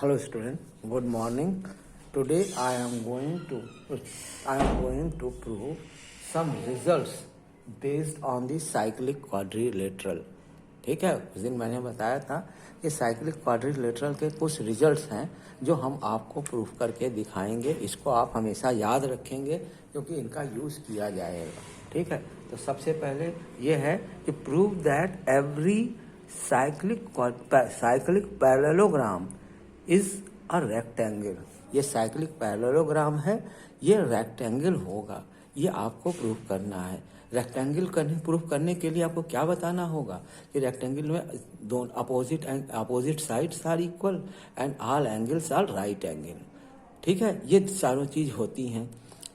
Hello student, good morning. Today I am going to prove some results based on the cyclic quadrilateral. ठीक है, उस दिन मैंने बताया था कि साइक्लिक क्वाड्रिलेटरल के कुछ रिजल्ट्स हैं जो हम आपको प्रूफ करके दिखाएंगे. इसको आप हमेशा याद रखेंगे क्योंकि इनका यूज़ किया जाएगा. ठीक है, तो सबसे पहले ये है कि prove that every cyclic parallelogram is a rectangle. ये साइक्लिक पैरेललोग्राम है, ये रेक्टेंगल होगा. ये आपको प्रूफ करना है. रेक्टेंगल प्रूफ करने के लिए आपको क्या बताना होगा कि रेक्टेंगल में दोनों opposite sides are equal and all angles are right angle. ठीक है, ये चारों चीज़ होती हैं.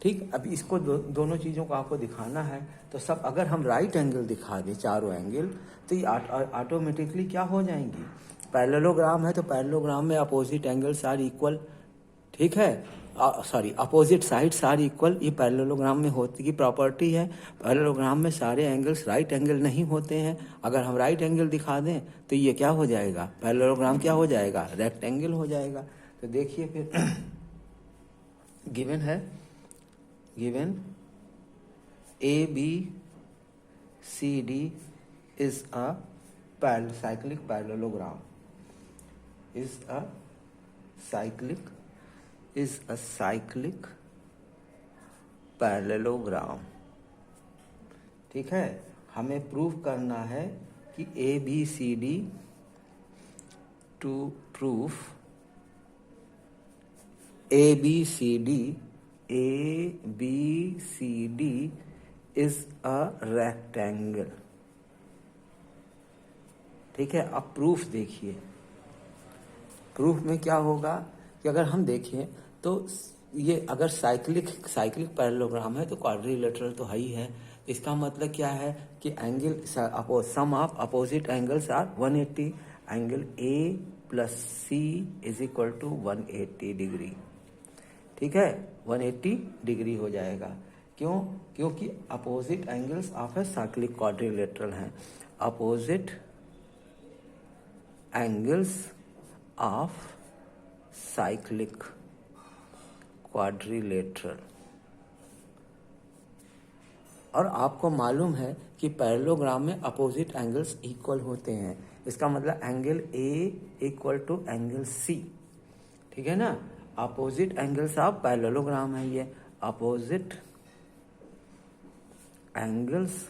ठीक, अब इसको दोनों चीज़ों को आपको दिखाना है. तो सब अगर हम राइट एंगल दिखा दें, चारों एंगल, तो ये ऑटोमेटिकली क्या हो जाएंगी. पैरेललोग्राम है तो पैरेललोग्राम में अपोजिट एंगल्स आर इक्वल. ठीक है, अपोजिट साइड्स आर इक्वल. ये पैरेललोग्राम में होती की प्रॉपर्टी है. पैरेललोग्राम में सारे एंगल्स राइट एंगल नहीं होते हैं. अगर हम राइट एंगल दिखा दें तो ये क्या हो जाएगा, पैरेललोग्राम क्या हो जाएगा, रेक्टेंगल हो जाएगा. तो देखिए फिर गिवन है, given ABCD is a cyclic parallelogram, is a cyclic parallelogram. ठीक है, हमें प्रूव करना है कि ABCD to proof ABCD is a rectangle. ठीक है, अब प्रूफ देखिए. प्रूफ में क्या होगा कि अगर हम देखें तो ये अगर साइक्लिक पैरेललोग्राम है तो क्वाड्रिलेटरल तो है ही है. इसका मतलब क्या है कि angle sum of opposite angles are 180. Angle A plus C is equal to 180 degree. ठीक है, 180 डिग्री हो जाएगा. क्यों? क्योंकि opposite angles of a cyclic quadrilateral हैं. Opposite angles of cyclic quadrilateral. और आपको मालूम है कि पैरेललोग्राम में अपोजिट एंगल्स इक्वल होते हैं. इसका मतलब angle A equal to angle C. ठीक है ना, अपोजिट एंगल्स ऑफ पैरेललोग्राम है. ये opposite angles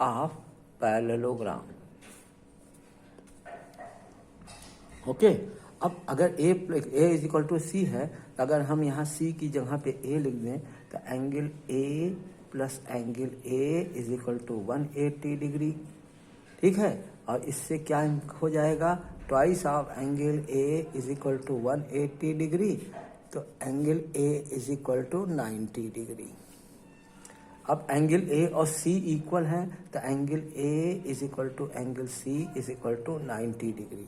of parallelogram. Okay, अब अगर A is equal to C है तो अगर हम यहाँ C की जगह पे A लिख दें तो angle A plus angle A is equal to 180 degree. ठीक है, और इससे क्या हो जाएगा, twice of angle A is equal to 180 degree. तो angle A is equal to 90 degree. अब एंगल A और C इक्वल हैं तो angle A is equal to angle C is equal to 90 degree.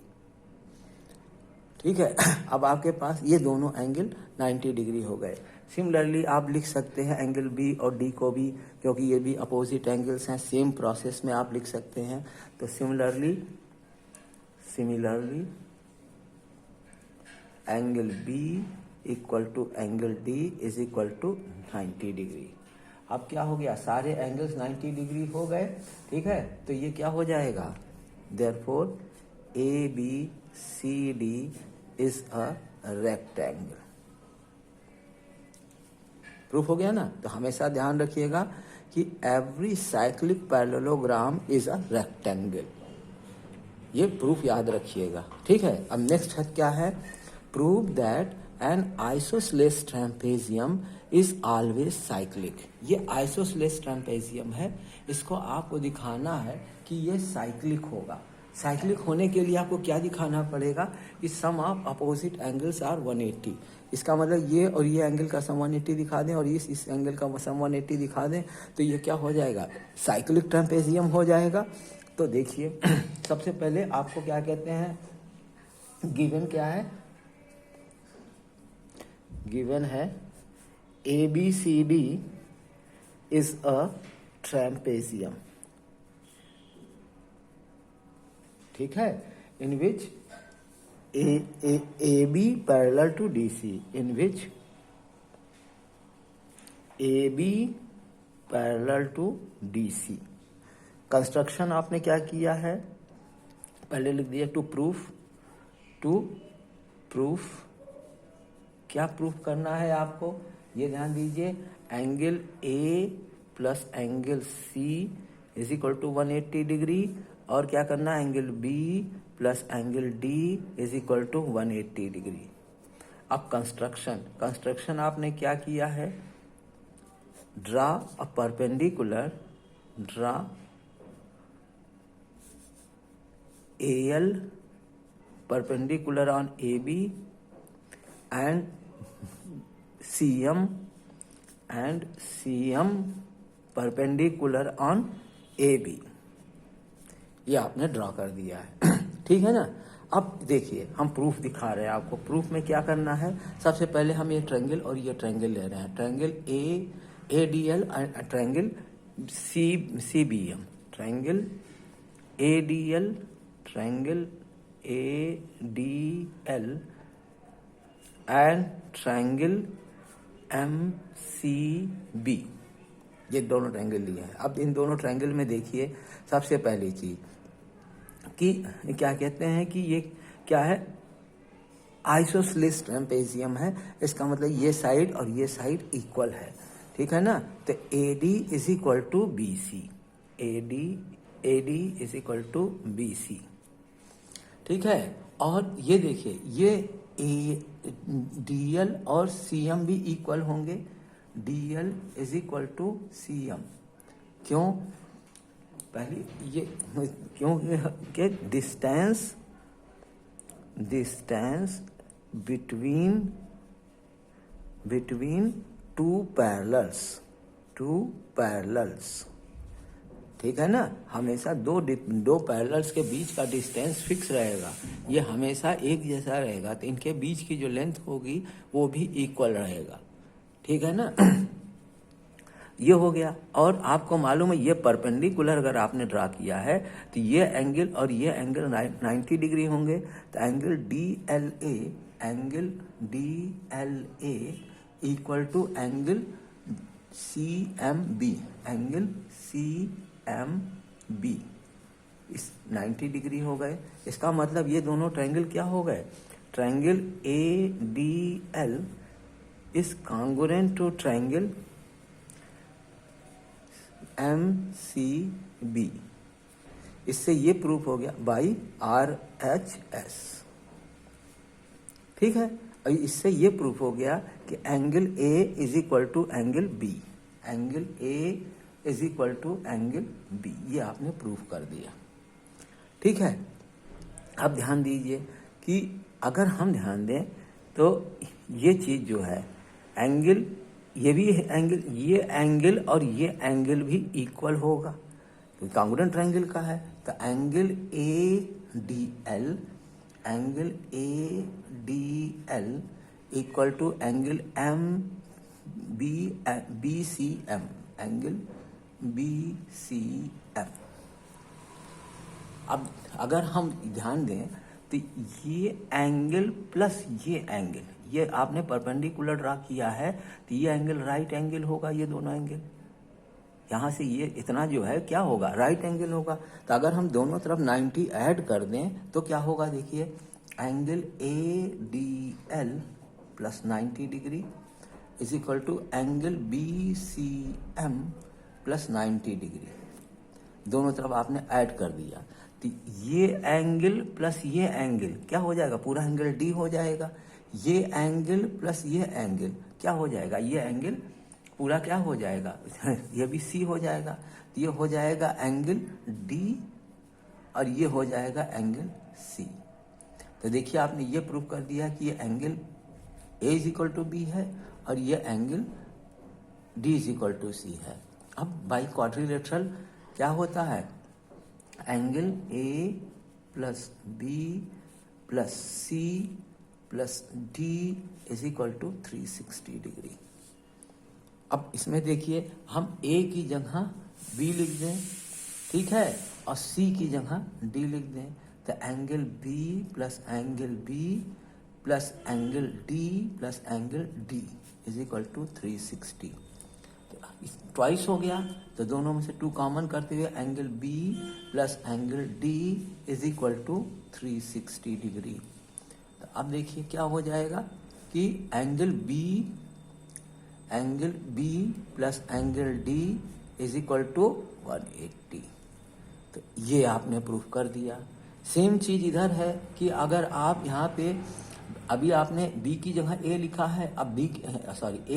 ठीक है, अब आपके पास ये दोनों एंगल 90 डिग्री हो गए. सिमिलरली आप लिख सकते हैं एंगल B और D को भी, क्योंकि ये भी अपोजिट एंगल्स हैं. सेम प्रोसेस में आप लिख सकते हैं. तो similarly angle B equal to angle D is equal to 90 degree. अब क्या हो गया, सारे एंगल्स 90 डिग्री हो गए. ठीक है, तो ये क्या हो जाएगा, therefore ABCD is a rectangle. Proof हो गया ना. तो हमेशा ध्यान रखिएगा कि every cyclic parallelogram is a rectangle. ये प्रूफ याद रखिएगा. ठीक है, अब नेक्स्ट है क्या है, prove that N isosceles trapezium is always cyclic. ये आइसोसेलेस ट्रैपेजियम है, इसको आपको दिखाना है कि ये साइक्लिक होगा. साइक्लिक होने के लिए आपको क्या दिखाना पड़ेगा कि सम ऑफ अपोजिट एंगल्स आर 180. इसका मतलब ये और ये एंगल का सम 180 दिखा दें और इस एंगल का सम 180 दिखा दें तो ये क्या हो जाएगा, साइक्लिक ट्रैपेजियम हो जाएगा. तो देखिए सबसे पहले आपको क्या कहते हैं, गिवन क्या है, गिवन है ABCD इज अ ट्रैपेजियम. ठीक है, इन विच AB parallel to DC, in which AB parallel to DC। Construction आपने क्या किया है, पहले लिख दिया टू प्रूफ क्या प्रूफ करना है आपको, ये ध्यान दीजिए, angle A plus angle C is equal to 180 degree, और क्या करना है, angle B plus angle D is equal to 180 degree. अब कंस्ट्रक्शन आपने क्या किया है, draw a perpendicular, draw AL perpendicular on AB and CM perpendicular on AB, ये आपने ड्रॉ कर दिया है। ठीक है ना। अब देखिए हम प्रूफ दिखा रहे हैं आपको। प्रूफ में क्या करना है, सबसे पहले हम ये ट्रायंगल और ये ट्रायंगल ले रहे हैं, ट्रायंगल ADL और triangle CBM, triangle ADL, triangle ADL and triangle MCB, ये दोनों ट्रायंगल लिए हैं। अब इन दोनों ट्रायंगल में देखिए, सबसे पहली चीज कि क्या कहते हैं कि ये क्या है, आइसोसेलेस ट्रेपेजियम है। इसका मतलब ये साइड और ये साइड इक्वल है, ठीक है ना। तो AD is equal to BC, AD is equal to BC, ठीक है। और ये देखिए, ये DL और CM भी इक्वल होंगे, DL is equal to CM। क्यों, पहले ये क्योंकि डिस्टेंस बिटवीन टू पैरेलल्स, ठीक है ना। हमेशा दो पैरेलल्स के बीच का डिस्टेंस फिक्स रहेगा, ये हमेशा एक जैसा रहेगा, तो इनके बीच की जो लेंथ होगी वो भी इक्वल रहेगा, ठीक है ना। ये हो गया। और आपको मालूम है ये परपेंडिकुलर अगर आपने ड्रा किया है तो ये एंगल और ये एंगल 90 डिग्री होंगे। तो angle DLA equal to angle CMB, angle CMB इस 90 डिग्री हो गए। इसका मतलब ये दोनों ट्रायंगल क्या हो गए, triangle ADL is congruent to triangle MCB। इससे ये प्रूफ हो गया बाई RHS, ठीक है। और इससे ये प्रूफ हो गया कि angle A is equal to angle B, angle A is equal to angle B, ये आपने प्रूफ कर दिया, ठीक है। अब ध्यान दीजिए कि अगर हम ध्यान दें तो ये चीज जो है एंगल, ये भी एंगल, ये एंगल और ये एंगल भी इक्वल होगा क्योंकि कॉन्ग्रुएंट ट्रायंगल का है। तो angle ADL equal to angle BCM, angle BCM। अब अगर हम ध्यान दें तो ये एंगल प्लस ये एंगल, ये आपने परपेंडिकुलर ड्रा किया है तो ये एंगल राइट एंगल होगा, ये दोनों एंगल यहाँ से ये इतना जो है क्या होगा, राइट एंगल होगा। तो अगर हम दोनों तरफ 90 ऐड कर दें तो क्या होगा, देखिए angle ADL plus 90 degree is equal to angle BCM plus 90 degree, दोनों तरफ आपने ऐड कर दिया। तो ये एंगल प्लस ये एंगल क्या हो जाएगा, पूरा एंगल D हो जाएगा। ये एंगल प्लस ये एंगल क्या हो जाएगा, ये एंगल पूरा क्या हो जाएगा ये भी C हो जाएगा। तो ये हो जाएगा एंगल D और ये हो जाएगा एंगल C। तो देखिए आपने ये प्रूव कर दिया कि ये angle A is equal to B है और ये angle D is equal to C है। अब बाई क्वाड्रिलेटरल क्या होता है, angle A plus B plus C plus D is equal to 360 degree. अब इसमें देखिए हम A की जगह B लिख दें, ठीक है, और C की जगह D लिख दें। तो angle B plus angle B plus angle D plus angle D is equal to 360। Twice हो गया तो दोनों में से 2 कॉमन करते हुए angle B plus angle D is equal to 360 degree. तो अब देखिए क्या हो जाएगा कि angle B plus angle D is equal to 180। तो ये आपने प्रूफ कर दिया। सेम चीज इधर है कि अगर आप यहाँ पे अभी आपने b की जगह a लिखा है, अब a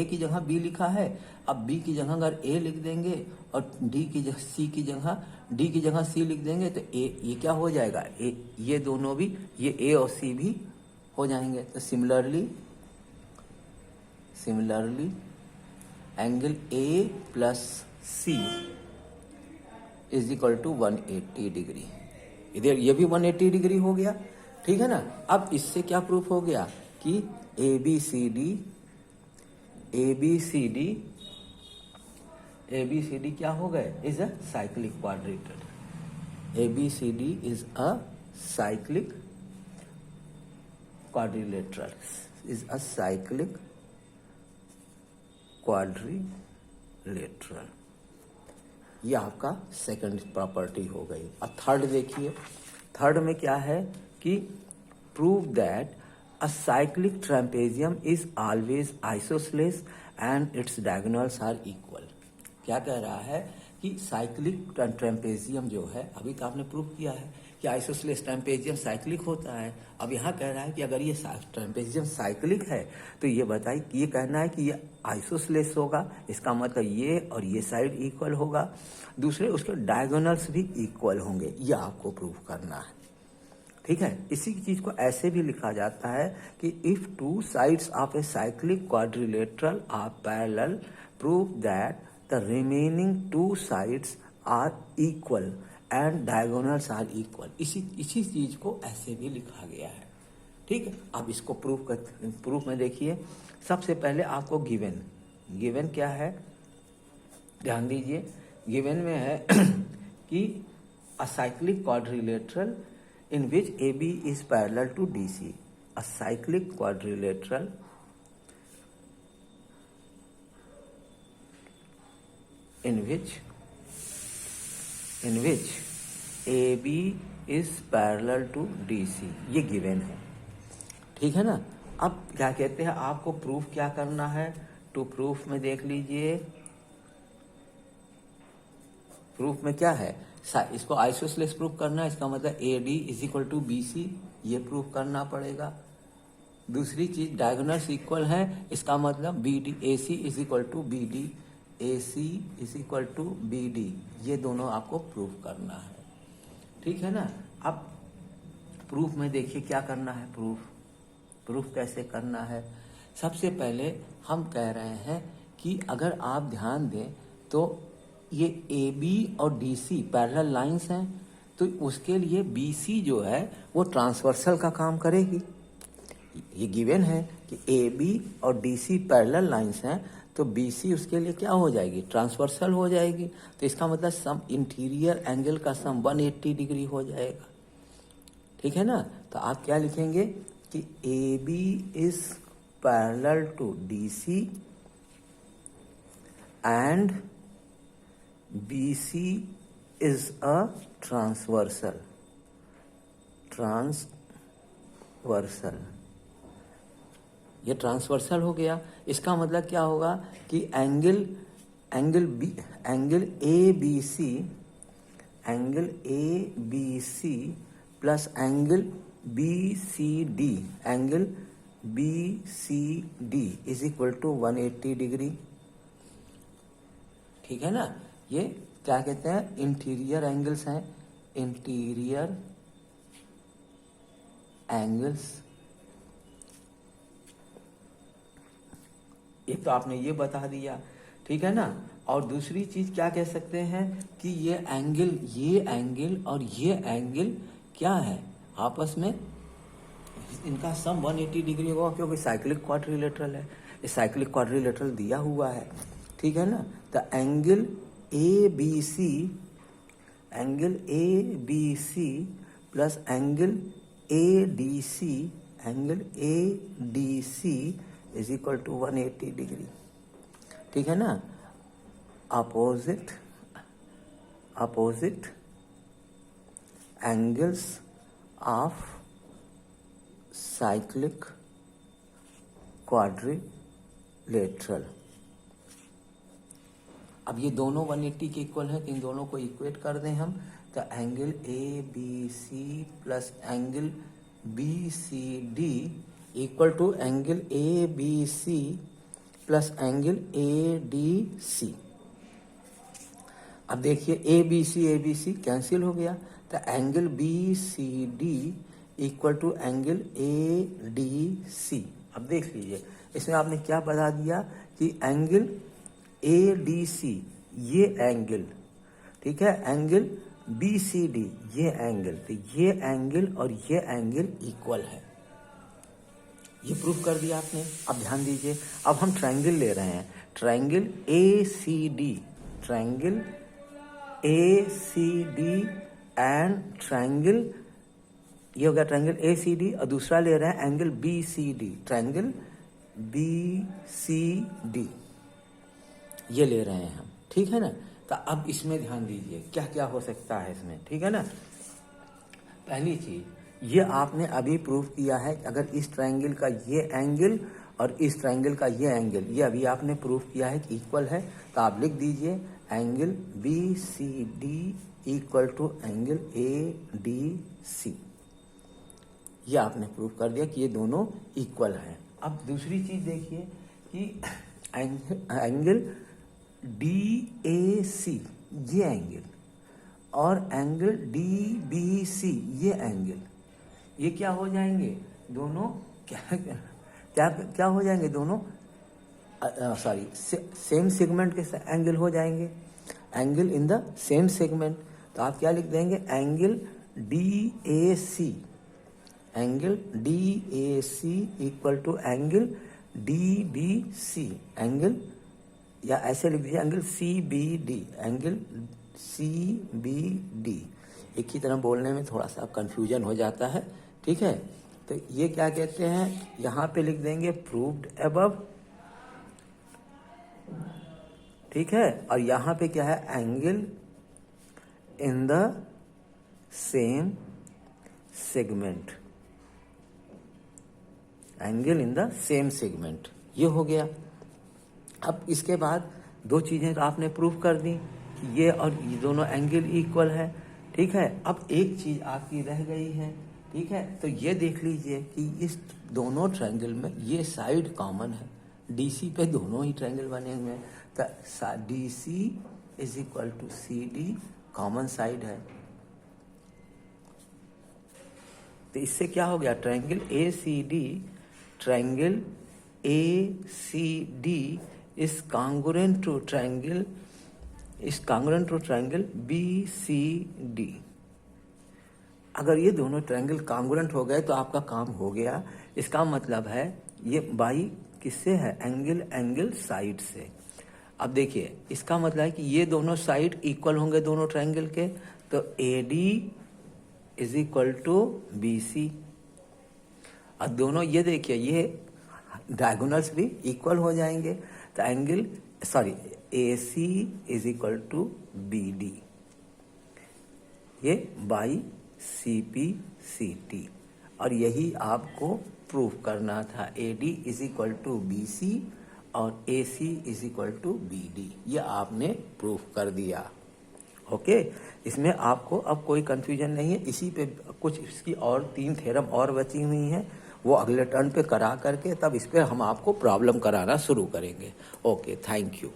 की जगह b लिखा है, अब b की जगह अगर a लिख देंगे और d की जगह d की जगह c लिख देंगे तो ये क्या हो जाएगा, ये दोनों भी, ये a और c भी हो जाएंगे। तो similarly angle a plus c is equal to 180 degree. इधर ये भी 180 डिग्री हो गया, ठीक है ना। अब इससे क्या प्रूफ हो गया कि ए बी सी डी क्या हो गए, is a cyclic quadrilateral. A B C D is a cyclic quadrilateral, is a cyclic quadrilateral. ये आपका सेकंड प्रॉपर्टी हो गई। अब थर्ड देखिए, थर्ड में क्या है कि prove that a cyclic trapezium is always isosceles and its diagonals are equal. क्या कह रहा है कि साइक्लिक ट्रेपेजियम जो है, अभी तो आपने प्रूव किया है कि आइसोसेलेस ट्रेपेजियम साइक्लिक होता है। अब यहाँ कह रहा है कि अगर ये ट्रेपेजियम साइक्लिक है तो ये बताइए, ये कहना है कि ये आइसोसेलेस होगा, इसका मतलब ये और ये साइड इक्वल होगा, दूसरे उसके डायगोनल्स भी इक्वल होंगे, ये आपको प्रूव करना है, ठीक है। इसी चीज को ऐसे भी लिखा जाता है कि if 2 sides of a cyclic quadrilateral are parallel prove that the remaining 2 sides are equal and diagonals are equal. इसी चीज को ऐसे भी लिखा गया है, ठीक है। अब इसको प्रूफ में देखिए, सबसे पहले आपको गिवन क्या है, ध्यान दीजिए। गिवन में है कि अ cyclic quadrilateral in which AB is parallel to DC, a cyclic quadrilateral in which AB is parallel to DC, ये गिवन है, ठीक है ना। अब क्या कहते हैं, आपको प्रूफ क्या करना है, टू प्रूफ में देख लीजिए। प्रूफ में क्या है, इसको आइसोसेलेस प्रूफ करना है, इसका मतलब AD is equal to BC, ये प्रूफ करना पड़ेगा। दूसरी चीज डायगोनल्स इक्वल है, इसका मतलब BD AC is equal to BD, AC is equal to BD, ये दोनों आपको प्रूफ करना है, ठीक है ना। अब प्रूफ में देखिए क्या करना है, प्रूफ कैसे करना है। सबसे पहले हम कह रहे हैं कि अगर आप ध्यान दें तो ये AB और DC पैरेलल लाइंस हैं, तो उसके लिए BC जो है वो ट्रांसवर्सल का काम करेगी। ये गिवन है कि AB और DC पैरेलल लाइंस हैं, तो BC उसके लिए क्या हो जाएगी, ट्रांसवर्सल हो जाएगी। तो इसका मतलब सम इंटीरियर एंगल का सम 180 डिग्री हो जाएगा, ठीक है ना। तो आप क्या लिखेंगे कि AB is parallel to DC and BC is a transversal। ये ट्रांसवर्सल हो गया। इसका मतलब क्या होगा कि angle ABC plus angle BCD is equal to 180 degree, ठीक है ना। ये क्या कहते हैं, इंटीरियर एंगल्स हैं, इंटीरियर एंगल्स। ये तो आपने ये बता दिया, ठीक है ना। और दूसरी चीज क्या कह सकते हैं कि ये एंगल और ये एंगल क्या है, आपस में इनका सम 180 डिग्री होगा, क्योंकि साइक्लिक क्वाड्रिलेटरल है, ये साइक्लिक क्वाड्रिलेटरल दिया हुआ है, ठीक है ना। तो angle ABC plus angle A D C, angle A D C is equal to 180 degree. ठीक है ना। Opposite angles of cyclic quadrilateral. अब ये दोनों 180 के इक्वल है, तो इन दोनों को इक्वेट कर दें हम, तो angle A B C plus angle B C D equal to angle A B C plus angle A D C. अब देखिए ए बी सी कैंसिल हो गया, तो angle B C D equal to angle A D C. अब देख लीजिए इसमें आपने क्या बता दिया कि एंगल ए डी सी ये एंगल, ठीक है, एंगल बी सी डी ये एंगल, तो ये एंगल और ये एंगल इक्वल है। ये प्रूफ कर दिया आपने। अब ध्यान दीजिए, अब हम ट्रायंगल ले रहे हैं, triangle A C D, triangle A C D and triangle, ये हो गया ट्रायंगल ए सी डी, और दूसरा ले रहे हैं angle B C D, triangle B C D ये ले रहे हैं हम। ठीक है ना। तो अब इसमें ध्यान दीजिए क्या क्या हो सकता है इसमें। ठीक है ना। पहली चीज ये आपने अभी प्रूफ किया है, अगर इस ट्रायंगल का ये एंगल और इस ट्रायंगल का ये एंगल, ये अभी आपने प्रूफ किया है कि इक्वल है, तो आप लिख दीजिए angle B C D equal to angle A D C. ये आपने प्रूफ कर दिया कि ये दोनों इक्वल हैं। अब दूसरी चीज देखिए कि एंगल डी ए सी ये एंगल और एंगल डी बी सी ये एंगल, ये क्या हो जाएंगे दोनों, क्या हो जाएंगे दोनों, सॉरी सेम सेगमेंट के एंगल हो जाएंगे, angle in the same segment. तो आप क्या लिख देंगे angle D A C, angle D A C equal to angle D B C, angle, या ऐसे लिख दीजिए angle C B D, angle C B D. एक ही तरह बोलने में थोड़ा सा कंफ्यूजन हो जाता है। ठीक है। तो ये क्या कहते हैं, यहाँ पे लिख देंगे प्रूव्ड अबव। ठीक है। और यहाँ पे क्या है, angle in the same segment, angle in the same segment, ये हो गया। अब इसके बाद दो चीजें तो आपने प्रूफ कर दी कि ये और ये दोनों एंगल इक्वल है। ठीक है। अब एक चीज आपकी रह गई है। ठीक है। तो ये देख लीजिए कि इस दोनों ट्रायंगल में ये साइड कॉमन है, डीसी पे दोनों ही ट्रायंगल बने हुए हैं, तो DC is equal to C D common side है। तो इससे क्या हो गया, triangle A C D, triangle A C D is congruent to triangle BCD। अगर ये दोनों ट्रायंगल कॉन्ग्रुएंट हो गए तो आपका काम हो गया। इसका मतलब है ये बाई किससे है, एंगल साइड से। अब देखिए इसका मतलब है कि ये दोनों साइड इक्वल होंगे दोनों ट्रायंगल के, तो AD is equal to BC। और दोनों ये देखिए ये डायगोनल्स भी इक्वल हो जाएंगे, तो angle sorry AC is equal to BD, ये बाई CPCT। और यही आपको प्रूफ करना था, AD is equal to BC और AC is equal to BD। ये आपने प्रूफ कर दिया। ओके। इसमें आपको अब कोई कंफ्यूजन नहीं है। इसी पे कुछ इसकी और 3 थ्योरम और बची हुई हैं, वो अगले टर्न पे करा करके तब इस पर हम आपको प्रॉब्लम कराना शुरू करेंगे। Okay, thank you.